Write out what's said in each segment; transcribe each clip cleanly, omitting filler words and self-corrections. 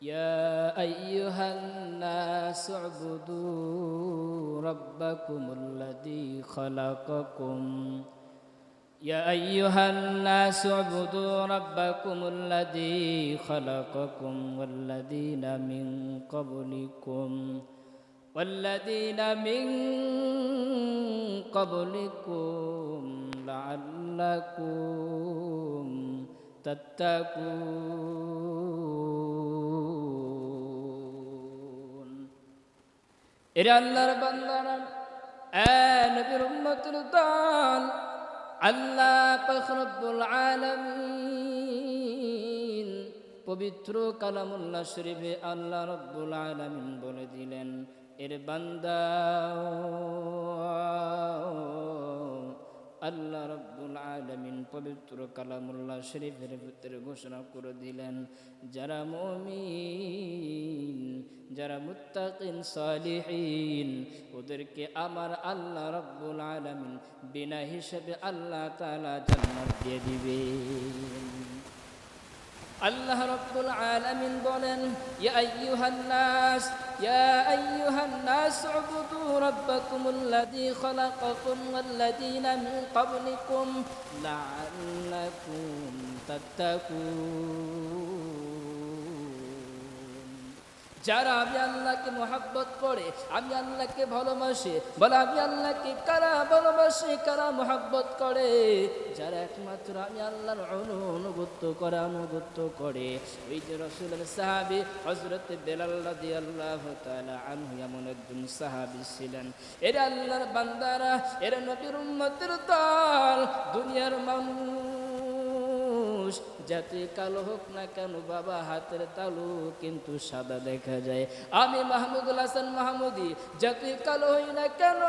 يا أيها الناس اعبدوا ربكم الذي خلقكم يا أيها الناس اعبدوا ربكم الذي خلقكم والذين من قبلكم لعلكم تتقون এরা আল্লাহর বান্দারা নবীর উম্মতের দল আল্লাহ পাক রব্বুল আলামিন পবিত্র কালামুল্লাহ শরীফে আল্লাহ রব্বুল আলামিন বলে দিলেন এর বান্দা আল্লাহ রব্বুল আলামিন পবিত্র কালামুল্লাহ শরীফের ভিতরে ঘোষণা করে দিলেন যারা মুমিন যারা মুত্তাকিন সালিহিন ওদেরকে আমার আল্লাহ রব্বুল আলামিন বিনা হিসাবে আল্লাহ তাআলা জান্নাত দিয়ে দিবেন। আল্লাহ রব্বুল আলামিন বলেন ইয়া আইয়ুহান নাস উবুদু রাব্বাকুমুল্লাযী খালাকাকুম ওয়াল্লাযীনা মিন ক্বাবলিকুম লাআল্লাকুম তাত্তাকুন। যারা আমি আল্লাহকে মহব্বত করে আমি আল্লাহকে ভালোবাসে বলে আমি আল্লাহকে কারা ভালোবাসে কারা মহব্বত করে যারা একমাত্র আমি আল্লাহর অনুগত্য করে ওই যে রাসূলের সাহাবী হযরত বেলাল রাদিয়াল্লাহু তাআলা আনহু এমন একজন সাহাবী ছিলেন। এরা আল্লাহর বান্দারা এরা নবীর উম্মতের দল দুনিয়ার মানুষ যাতে কালো হোক না কেন বাবা হাতের তালু কিন্তু সাদা দেখা যায়। আমি মাহমুদুল হাসান মাহমুদি যতই কালো হই না কেন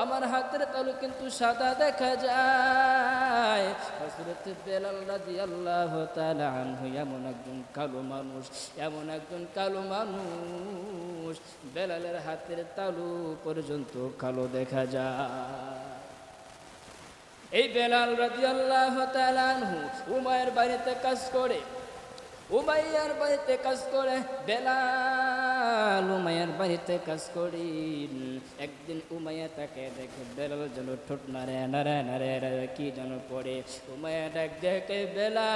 আমার হাতের তালু কিন্তু সাদা দেখা যায়। হযরত বেলাল রাদিয়াল্লাহু তাআলা আনহু এমন একজন কালো মানুষ বেলালের হাতের তালু পর্যন্ত কালো দেখা যায়। এই বেলাল রাদিয়াল্লাহু তাআলা আনহু উমাইয়ার বাড়িতে বেলাল উমাইয়ার বাড়িতে কাজ করি। একদিন উমাইয়া তাকে দেখে বেলাল যেন ঠোঁট নাড়ে কি যেন পড়ে। উমাইয়া ডাক দেখে বেলাল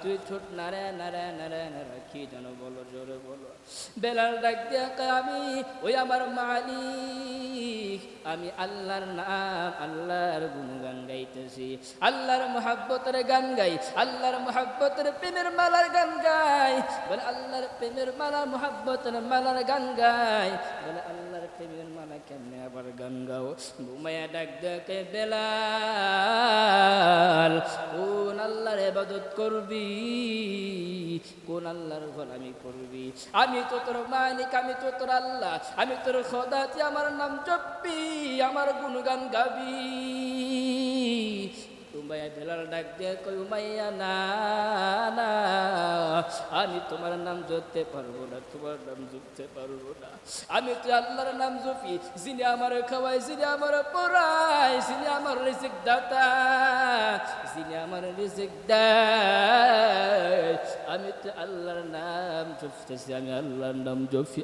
তুই ঠোঁট নাড়ে কি যেন বলো জোরে বলো। বেলাল ডাক দেখে আমি ওই আমার মালিক আমি আল্লাহর নাম আল্লাহর গুণগান গাইতেছি আল্লাহর মহব্বতের গান গাই আল্লাহর মহব্বতের প্রেমের মালার গান গাই বলে আল্লাহর প্রেমের মালা মহব্বতের মালার গান গাই বলে আল্লাহর প্রেমের মালা কেমনে আবার গান গাও। ঘুমাইয়া ডাক দেখে বেলাল কোন আল্লাহর ইবাদত করবি কোন আল্লাহর গোলামি করবি আমি তো তোর মালিক আমি তো তোর আল্লাহ আমি তোর খোদা তুই আমার নাম জপবি আমার গুণগান গাবি। উমাইয়া বেলাল ডাক দিয়ে কই উমাইয়া না আমি তোমার নাম জপতে পারবো না তোমার নাম জপতে পারবো না আমি তো আল্লাহর নাম জপি যিনি আমার খাওয়াই যিনি আমার পড়াই যিনি আমার রিজিক দাতা যিনি আমার রিজিক দেয় আমি তো আল্লাহর নাম জপতেছি আমি আল্লাহর নাম জপি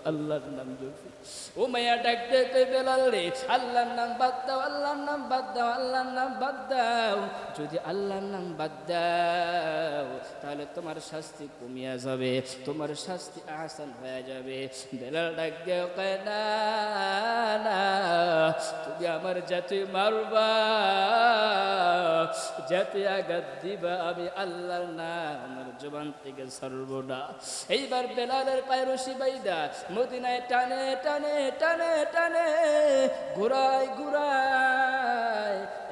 উমাইয়া ডাক দিয়ে কই বেলাল রে আল্লাহর নাম বাদ দাও আল্লাহর নাম বাদ দাও যদি আল্লাহর নাম বাদ দাও তাহলে তোমার শাস্তি কমিয়া যাবে তোমার শাস্তি আসান হয়ে যাবে। বেলাল ডাক দিয়ে কয় না তুমি আমার জাতি মারবা জাতি আঘাত দিবা আমি আল্লাহর নাম আমার জবান থেকে ছাড়ব না। এইবার বেলালের পায়ের রশি বাইদা মদিনায় টানে ঘুরায়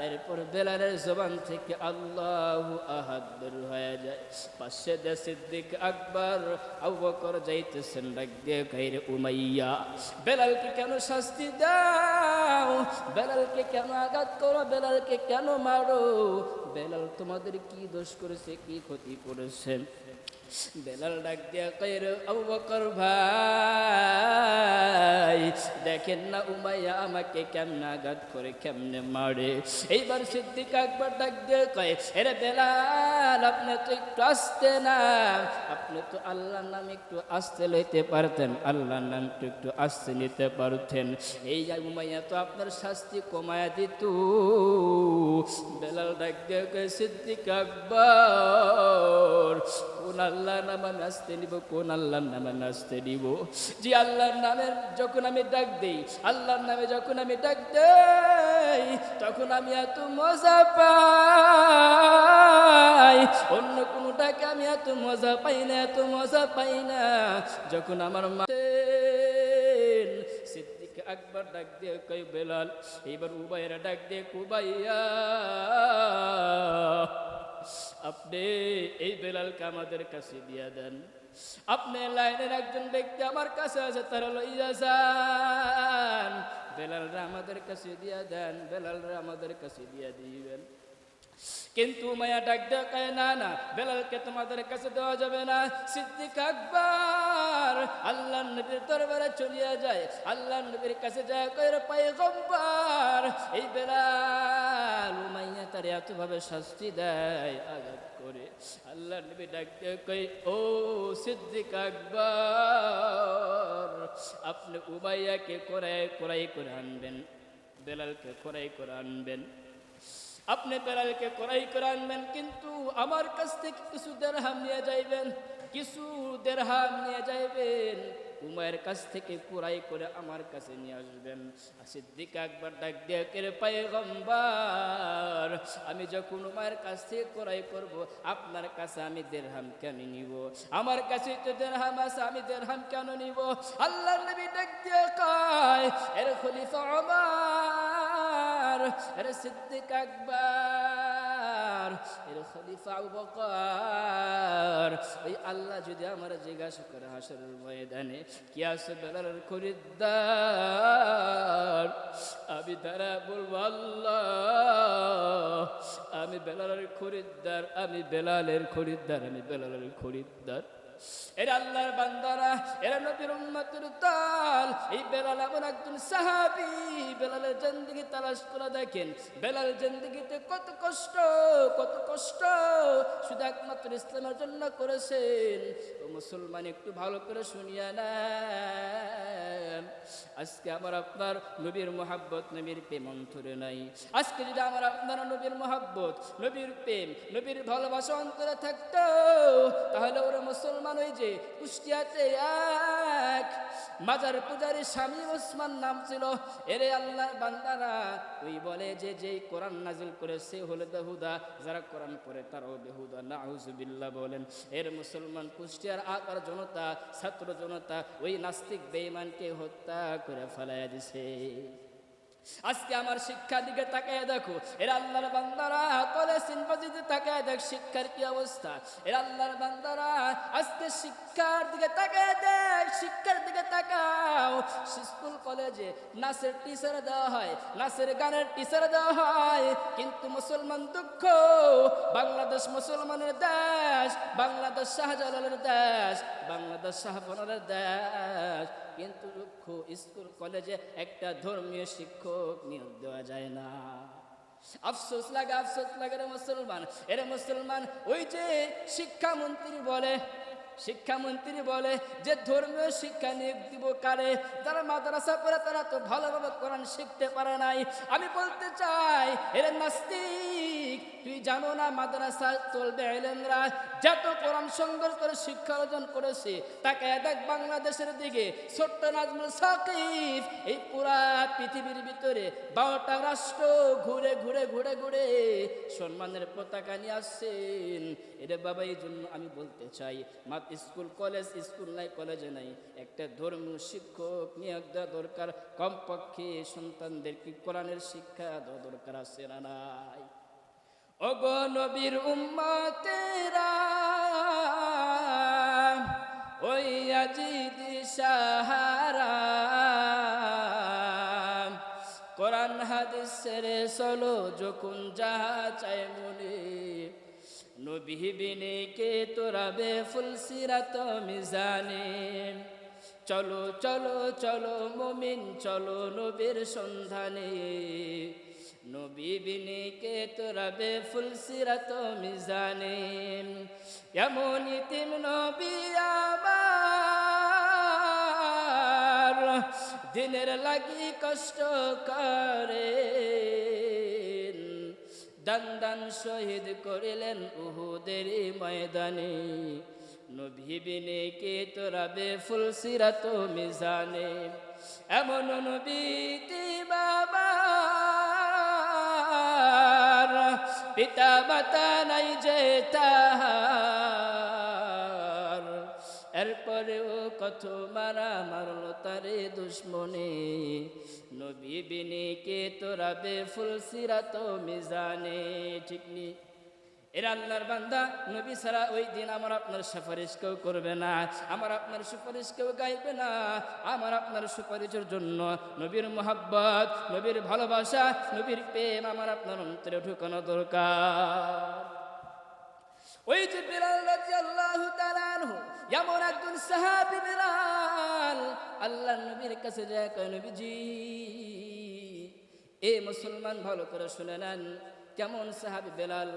এরপর বেলালের জবান থেকে আল্লাহু আহাদ বের হয়ে যায়। পাশে দে সিদ্দিক আকবর আবু বকর যাইতেছেন ডাক দিয়ে কইরে উমাইয়া বেলালকে কেন শাস্তি দাও বেলালকে কেন আঘাত করো বেলালকে কেন মারো বেলাল তোমাদের কি দোষ করেছে কি ক্ষতি করেছে বেলাল ডাক দিয়া কইর আবু বকর ভাই দেখেন না উমাইয়া আমাকে কেমনে আঘাত করে কেমনে মারে। এইবার সিদ্দিক আকবর ডাক দিয়ে কয় এরে বেলাল আপনি তো একটু আসতে না, আপনি তো আল্লাহর নাম একটু আসতে লইতে পারতেন, আল্লাহর নাম একটু আসতে নিতে পারতেন, এই উমাইয়া তো আপনার শাস্তি কমায়া দিত। বেলাল ডাক দিয়ে কয় সিদ্দিক আকবর কোন আল্লাহর নাম আমি আসতে নিব, কোন আল্লাহর নাম আমি আসতে নিব? যে আল্লাহর নামের যখন আমি ডাক দেই, আল্লাহর নামে যখন আমি ডাক দেই তখন আমি এত মজা পাই, অন্য কোনোটাকে আমি এত মজা পাই না, এত মজা পাই না যখন আমার মা। সিদ্দিক আকবর ডাক দিয়ে কই বেলাল, এইবার উবাইরা ডাক দিয়ে কুবাইয়া আপনি এই বেলালকে আমাদের কাছে দিয়ে দেন, আপনি লাইনের একজন ব্যক্তি আমার কাছে আছে তারা লইয়া যান, বেলালরা আমাদের কাছে দিয়ে দেন, বেলালরা আমাদের কাছে দিয়ে দিবেন। কিন্তু মায়া ডাক দেয় কয় না না বেলালকে তোমাদের কাছে দেওয়া যাবে না। সিদ্দিক আকবর আল্লাহর নবীর দরবারে চলিয়া যায়, আল্লাহর নবীর কাছে যায় কয় পয়গম্বর এই বেলাল উমাইয়া তার এতভাবে শাস্তি দেয় আঘাত করে। আল্লাহর নবী ডাক দেয় কয় ও সিদ্দিক আকবর আপনি উমাইয়াকে কোরাই করে আনবেন, বেলালকে কোরাই করে আনবেন, আপনি বেলালকে কোরাই করে আনবেন, কিন্তু আমার কাছ থেকে কিছু দিরহাম নিয়ে যাইবেন, কিছু দিরহাম নিয়ে যাইবেন, উমাইয়ের কাছ থেকে কোরাই করে আমার কাছে নিয়ে আসবেন। সিদ্দিক আকবর ডাক দিয়ে কে পয়গম্বর আমি যখন উমাইয়ের কাছ থেকে কোরাই করব আপনার কাছে আমি দিরহাম কেন নিব? আমার কাছে তো দিরহাম আছে, আমি দিরহাম কেন নিব? আল্লাহর নবী ডাক দিয়ে কয় এর খলিফা ওমর, এর সিদ্দিক আকবর, এর খলিফা আবু বকর, ওই আল্লাহ যদি আমার জিজ্ঞাসা করে হাসরের ময়দানে কি আছে বেলালের খরিদ্দার, আমি তারা বলবো আল্লাহ আমি বেলালের খরিদ্দার, আমি বেলালের খরিদ্দার, আমি বেলালের খরিদ্দার। এরা আল্লাহর বান্দারা, এরা নবীর উম্মতের দল। এই বেলাল এমন একজন সাহাবী, বেলালের জিন্দেগি তালাশ করে দেখেন, বেলাল জিন্দেগিতে কত কষ্ট, কত কষ্ট শুধু একমাত্র ইসলামের জন্য করেছেন। ও মুসলমান একটু ভালো করে শুনিয়া নেন, আজকে আমার আপনার নবীর মোহাব্বত, নবীর প্রেম অন্তরে নাই। আজকে যদি আমার আপনার নবীর মোহাব্বত, নবীর প্রেম, নবীর ভালোবাসা অন্তরে থাকতো, তাহলে ওরা মুসলমান ওই যে কুষ্টিয়াতে এক মাজার পূজারী স্বামী ওসমান নাম ছিল, এরে আল্লাহর বান্দারা ওই বলে যে যেই কোরআন নাজিল করে সে হলো বেহুদা, যারা কোরআন পড়ে তারাও বেহুদা, নাউজুবিল্লাহ বলেন। এর মুসলমান কুষ্টিয়ার আকার জনতা, ছাত্র জনতা ওই নাস্তিক বেঈমানকে হত্যা করে ফেলাইয়া দিছে। আজকে আমার শিক্ষার দিকে তাকায় দেখো, এরা আল্লাহর বান্দারা কলেজ ইউনিভার্সিটিতে তাকায় দেখ শিক্ষার কি অবস্থা। এরা আল্লাহর বান্দারা আজকে শিক্ষার দিকে তাকায় দেখ, শিক্ষার দিকে তাকাও। স্কুল কলেজে নাচের টিচার দেওয়া হয়, নাচের গানের টিচার দেওয়া হয়, কিন্তু মুসলমান দুঃখ, বাংলাদেশ মুসলমানের দেশ, বাংলাদেশ শাহজালালের দেশ, বাংলাদেশ শাহপনারের দেশ, কিন্তু দুঃখ স্কুল কলেজে একটা ধর্মীয় শিক্ষক নিয়োগ দেওয়া যায় না। আফসোস লাগে, আফসোস লাগে রে মুসলমান। এরে মুসলমান ওই যে শিক্ষামন্ত্রী বলে, শিক্ষামন্ত্রী বলে যে ধর্মীয় শিক্ষা নিয়োগ দিব কারে? যারা মাদ্রাসা পড়ে তারা তো ভালোভাবে কোরআন শিখতে পারে নাই। আমি বলতে চাই এরে নাস্তিক, তুই জানো না মাদ্রাসা চলবে এলেমরা যত কোরআন সংগ্রহ করে শিক্ষা অর্জন করেছে, তাকে দেখ বাংলাদেশের দিকে ছোট্ট নাজমুল সাকিব এই পুরা পৃথিবীর ভিতরে 12টা রাষ্ট্র ঘুরে ঘুরে ঘুরে ঘুরে সম্মানের পতাকা নিয়ে আসছেন। এরে বাবা এই জন্য আমি বলতে চাই স্কুল কলেজ, স্কুল নাই কলেজে নাই, একটা ধর্মীয় শিক্ষক নিয়োগ দেওয়া দরকার। কমপক্ষে সন্তানদেরকে কোরআনের শিক্ষা দেওয়া দরকার আছে না নাই? ওগো নবীর উম্মতেরা ওই আজিদি সাহারা, কোরআন হাদিস ছেড়ে চলো যখন যাহা চায় মনে, নবী বিনে কে তোরাবে ফুলসিরাত মিজানে। চলো চলো চলো মুমিন চলো নবীর সন্ধানে, নবী বিনে কে তোরাবে ফুলসিরাত মিজানে। এমন ইতিম নবী আমার, দিনের লাগি কষ্ট করে, দান দান শহীদ করিলেন উহুদের ময়দানে। নবী বিনে কে তোরাবে ফুলসিরাত মিজানে। এমন নবী বাবার, পিতা মাতা নাই যে তাহার, এরপরেও কত মারা মারল তারে দুশ্মনে। নবী বিনে কে তোরাবে ফুলসিরাত মিজানে। ঠিক নি? এরা আল্লাহর বান্দা, নবী ছাড়া ওই দিন আমার আপনার সুপারিশ কেউ করবে না, আমার আপনার সুপারিশ কেউ গাইবে না। আমার আপনার সুপারিশের জন্য নবীর মোহাব্বত, নবীর ভালোবাসা, নবীর প্রেম আমার আপনার অন্তরে ঢুকানো দরকার। ওই যে বিলাল রাদিয়াল্লাহু তাআলা আনহু, এমন একজন সাহাবী বিলাল আল্লাহর নবীর কাছে যায়, কয় নবীজি, এ মুসলমান ভালো করে শুনে নেন, কেমন সাহাবী বেলাল।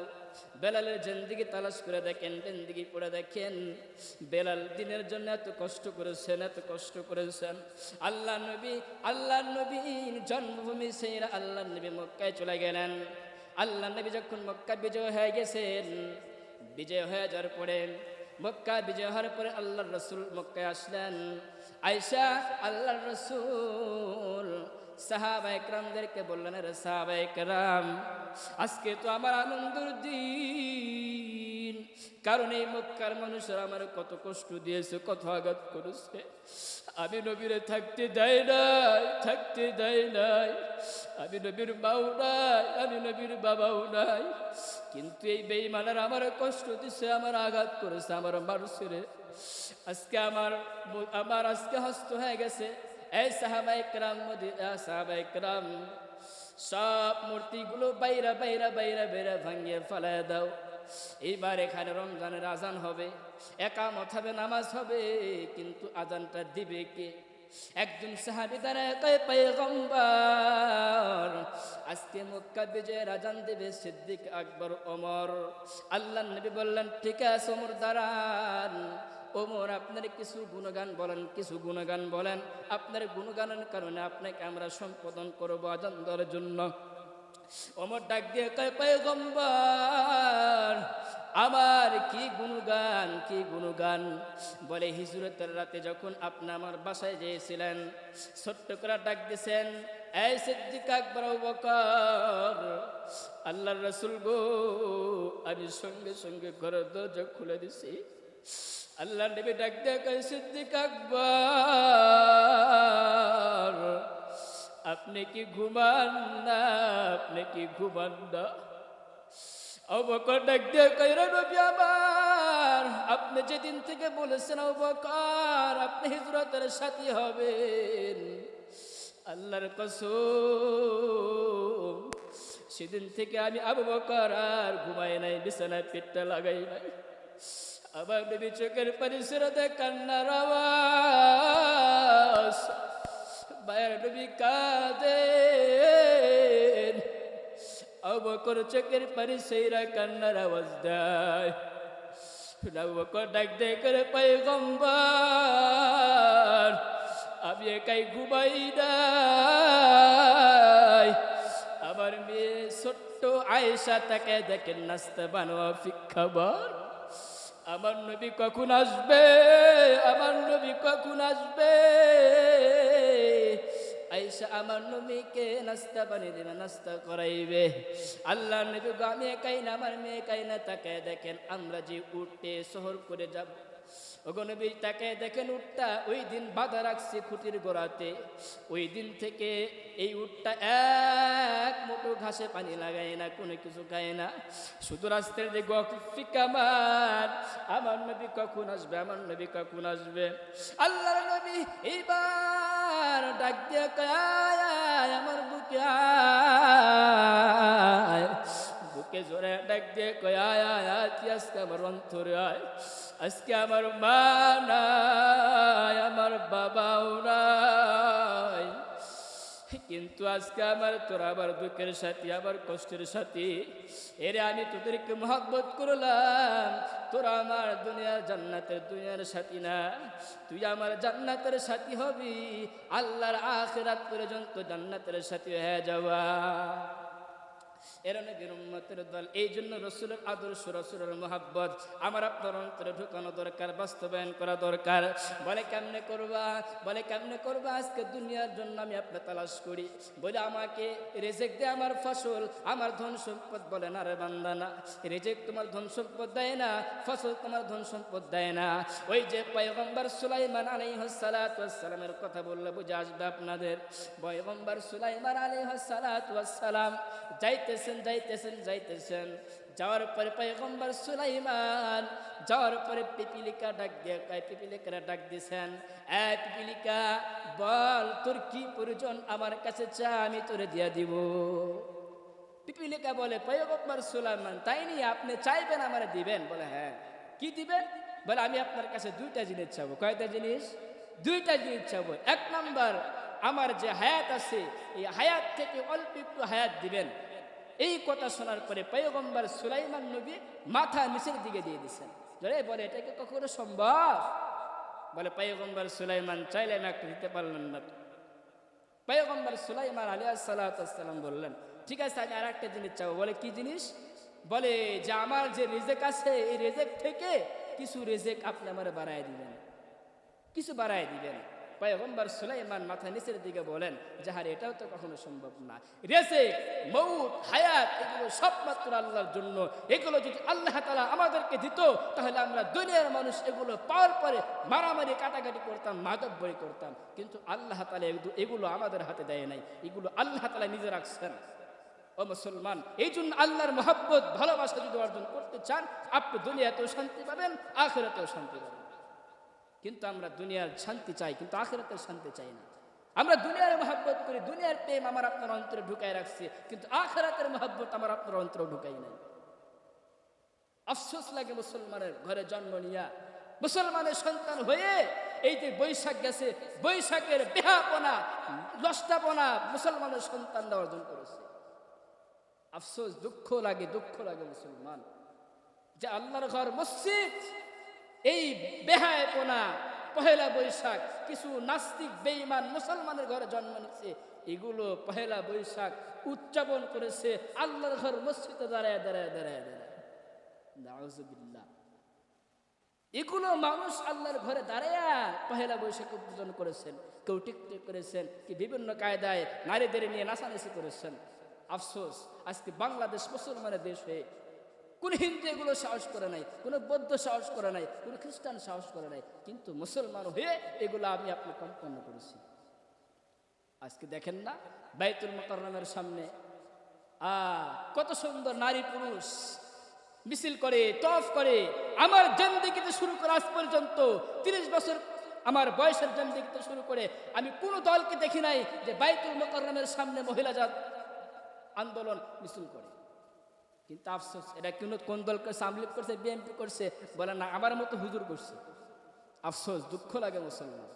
বেলালের জিন্দেগি তালাশ করে দেখেন, জিন্দেগি পড়ে দেখেন। বেলাল দিনের জন্য এত কষ্ট করেছেন, এত কষ্ট করেছেন। আল্লাহ নবী জন্মভূমি ছেড়ে আল্লাহ নবী মক্কায় চলে গেলেন। আল্লাহ নবী যখন মক্কা বিজয় হয়ে গেছেন, বিজয় হয়ে যাওয়ার পরে, মক্কা বিজয় হওয়ার পরে আল্লাহর রাসূল মক্কায় আসলেন। আয়েশা আল্লাহর রাসূল সাহাবায়ে কেরামদেরকে বললেন, রে সাহাবায়ে কেরাম, আজকে তো আমার আনন্দের দিন, কারণ এই মক্কার মানুষেরা আমার কত কষ্ট দিয়েছে, কত আঘাত করেছে। আমি নবীরে থাকতে দেয় নাই, থাকতে দেয় নাই। আমি নবীর মাও নাই, আমি নবীর বাবাও নাই, কিন্তু এই বেঈমানেরা আমার কষ্ট দিছে, আমার আঘাত করেছে, আমার মারছে রে। আজকে আমার আজকে হস্ত হয়ে গেছে। এই সাহাবায়ে কেরাম, সাহাবায়ে কেরাম, সব মূর্তিগুলো বাইরা বাইরা বাইরা বাইরা ভাঙিয়ে ফেলায় দাও। এইবার এখানে রমজানের আজান হবে, একামত হবে, নামাজ হবে, কিন্তু আজানটা দিবে কে? একজন সাহাবী দাঁড়ায় কয়, পয়গম্বর, আজকে মক্কা বিজয়ের আজান দেবে সিদ্দিক, আকবর, ওমর। আল্লাহর নবী বললেন, ঠিক আছে ওমর দাঁড়ান। ওমর, আপনার কিছু গুণগান বলেন, কিছু গুণগান বলেন। আপনার গুণগানের কারণে আপনাকে আমরা সম্বোধন করবো আজান দেওয়ার জন্য। ওমর ডাক দিয়ে কয়, পয়গম্বর, আমার কি গুণগান, কি গুণগান? বলে, হিজরতের রাতে যখন আপনি আমার বাসায় গিয়েছিলেন, ছোট্ট করে ডাক দিয়েছেন, এই সিদ্দিক, আকবর, আবু বকর, আল্লাহর রাসূল গো, আমি সঙ্গে সঙ্গে ঘরের দরজা খুলে দিছি। আল্লাহর নবী ডাক দিয়ে কয়, সিদ্দিক আকবর, আপনি কি ঘুমান না? আপনি কি ঘুমান না? আবু বকর ডাক দিয়ে কয়, রে নবী আমার, আপনি যেদিন থেকে বলেছেন আবু বকর আপনি হিজরতের সাথী হবেন, আল্লাহর কসম, সেদিন থেকে আমি আবু বকর আর ঘুমাই নাই, বিছানায় পেটটা লাগাই নাই। আবার নবী চোখের পানি ছেড়ে দেয়, কান্নার আওয়াজ, মায়ের নবী কাঁদেন। আবু বকর চোখের পানি ছেড়ে কান্নার আওয়াজ দেয়। আবু বকর ডাক দিয়ে করে, পয়গম্বর, আমি একাই ঘুমাই নাই, আমার মেয়ে ছোট্ট আয়েশা তাকে দেখেন নাস্তা বানোয়া খাবার। আমার নবী কখন আসবে? আমার নবী কখন আসবে? আয়েশা আমার নবীকে নাস্তা বানিয়ে দেবে, নাস্তা করাইবে। আল্লাহ নবী, আমি একাই না, আমার মেয়ে একাই না, তাকে দেখেন আমরা যে উঠতে শহর করে যাব। ওগো নবী, তাকে দেখেন উটটা ওই দিন বাঁধা রাখছে খুঁটির গোড়াতে। ওই দিন থেকে এই উটটা এক মুঠো ঘাসে পানি লাগায় না, কোনো কিছু খায় না, শুধু রাস্তার যে গফিকামান, আমার নবী কখন আসবে, আমার নবী কখন আসবে? আল্লাহর নবী এইবার ডাক দিয়ে কয়, আমার বুকে আয়, বুকে আজকে জোরে ডাক দিয়ে কয় আয় আয় আয়, তুই আজকে আমার অন্তরে আয়। আজকে আমার মা নাই, আমার বাবাও নাই, কিন্তু আজকে আমার তোরা আবার দুঃখের সাথী, আবার কষ্টের সাথী। এরে আমি তোদেরকে মহব্বত করলাম, তোরা আমার দুনিয়ার জান্নাতের দুনিয়ার সাথী না, তুই আমার জান্নাতের সাথী হবি, আল্লাহর আখিরাত পর্যন্ত জান্নাতের সাথী হয়ে যাওয়া। এরা নবীর উম্মতের দল। এই জন্য রসুলের আদর্শ, রসুলের মহাব্বত আমার আপনার অন্তরে ঢুকানো দরকার, বাস্তবায়ন করা দরকার। বলে কেমনে করবা, বলে কেমনে করবা, আজকে দুনিয়ার জন্য আমি আপনার তালাশ করি, বলে আমাকে রেজেক দে আমার ফসল, আমার ধন সম্পদ। বলে না রে বান্দা না, রেজেক তোমার ধন সম্পদ দেয় না, ফসল তোমার ধন সম্পদ দেয় না। ওই যে পয়গম্বর সুলাইমান আলাইহিস সালাতু ওয়াস সালামের কথা বললে বুঝে আসবে আপনাদের। পয়গম্বর সুলাইমান আলাইহিস সালাতু ওয়াস সালাম যাইতেছেন যাইতেছেন যাইতেছেন, যাওয়ার পরে পয়গম্বর সুলাইমান যাওয়ার পরে পিপিলিকা ডাক দিয়ে, পিপিলিকারা ডাক দিয়েছেন, এ পিপিলিকা বল তোর কি প্রয়োজন, আমার কাছে চা, আমি তোরে দিয়া দিব। পিপিলিকা বলে পয়গম্বর সুলাইমান তাই নিয়ে আপনি চাইবেন আমারে দিবেন? বলে হ্যাঁ। কি দিবেন? বলে আমি আপনার কাছে দুইটা জিনিস চাবো। কয়টা জিনিস? দুইটা জিনিস চাবো। এক নম্বর, আমার যে হায়াত আছে এই হায়াত থেকে অল্প একটু হায়াত দিবেন। এই কথা শোনার পরে পয়গম্বর সুলাইমান নবী মাথা নিচের দিকে দিয়ে দিচ্ছেন। বলে এটা কি কখনো সম্ভব? বলে পয়গম্বর সুলাইমান চাইলেন একটু দিতে পারলেন না। পয়গম্বর সুলাইমান আলাইহিস সালাতু ওয়াস সালাম বললেন ঠিক আছে আমি আর একটা জিনিস চাবো। বলে কি জিনিস? বলে যে আমার যে রিজেক আছে এই রিজেক থেকে কিছু রিজেক আপনি আমার বাড়ায় দিবেন, কিছু বাড়ায় দিবেন। পয়গম্বর সুলাইমান মাথা নিচের দিকে বলেন যে হারে এটাও তো কখনো সম্ভব না। রিজেক, মউত, হায়াত এগুলো সব মাত্র আল্লাহর জন্য। এগুলো যদি আল্লাহ তাআলা আমাদেরকে দিত তাহলে আমরা দুনিয়ার মানুষ এগুলো পাওয়ার পরে মারামারি কাটাকাটি করতাম, মাদকবরি করতাম, কিন্তু আল্লাহ তাআলা এগুলো আমাদের হাতে দেয় নাই, এগুলো আল্লাহ তাআলা নিজে রাখছেন। ও মুসলমান, এই জন্য আল্লাহর মহব্বত ভালোবাসা যদি অর্জন করতে চান আপনি দুনিয়াতেও শান্তি পাবেন, আখিরাতেও শান্তি পাবেন। কিন্তু আমরা দুনিয়ার শান্তি চাই কিন্তু আখিরাতের শান্তি চাই না। আমরা দুনিয়ার মহব্বত করি, দুনিয়ার প্রেম আমার আপনার অন্তরে ঢুকায় রাখছি, কিন্তু আখিরাতের মহব্বত আমার আপনার অন্তরে ঢুকাই নাই। আফসোস লাগে মুসলমানের ঘরে জন্ম নিয়া, মুসলমানের সন্তান হয়ে এই যে বৈশাখ গেছে, বৈশাখের বেহাপনা লষ্টাপনা মুসলমানের সন্তানরা অর্জন করেছে। আফসোস, দুঃখ লাগে, দুঃখ লাগে মুসলমান যে আল্লাহর ঘর মসজিদ এই বেহায়াপনা পহেলা বৈশাখ কিছু নাস্তিক বেঈমান মুসলমানের ঘরে জন্ম নিচ্ছে, এগুলো পহেলা বৈশাখ উদযাপন করেছে আল্লাহর ঘর মসজিদে দাঁড়ায় দাঁড়ায় দাঁড়ায় দাঁড়ায়। নাউজুবিল্লাহ। এগুলো মানুষ আল্লাহর ঘরে দাঁড়ায় পহেলা বৈশাখ উদযাপন করেছেন, কেউ টিকটক করেছেন, কি বিভিন্ন কায়দায় নারীদের নিয়ে নাচানাচি করেছেন। আফসোস, আজকে বাংলাদেশ মুসলমানের দেশ হয়ে কোন হিন্দু এগুলো সাহস করে নাই, কোন বৌদ্ধ সাহস করে নাই, কোন খ্রিস্টান সাহস করে নাই, কিন্তু মুসলমান হয়ে এগুলো আমি আপনি সম্পন্ন করেছি। আজকে দেখেন না বাইতুল মুকাররমের সামনে কত সুন্দর নারী পুরুষ মিছিল করে, তওয়াফ করে। আমার জিন্দেগিতে শুরু করে আজ পর্যন্ত 30 বছর আমার বয়সের জিন্দেগিতে শুরু করে আমি কোনো দলকে দেখি নাই যে বাইতুল মুকাররমের সামনে মহিলা জাত আন্দোলন মিছিল করে। কিন্তু আফসোস, এটা কোন দল করছে? আওয়ামী লীগ করছে, বিএনপি করছে? বলে না, আমার মতো হুজুর করছে। আফসোস, দুঃখ লাগে মুসলমান।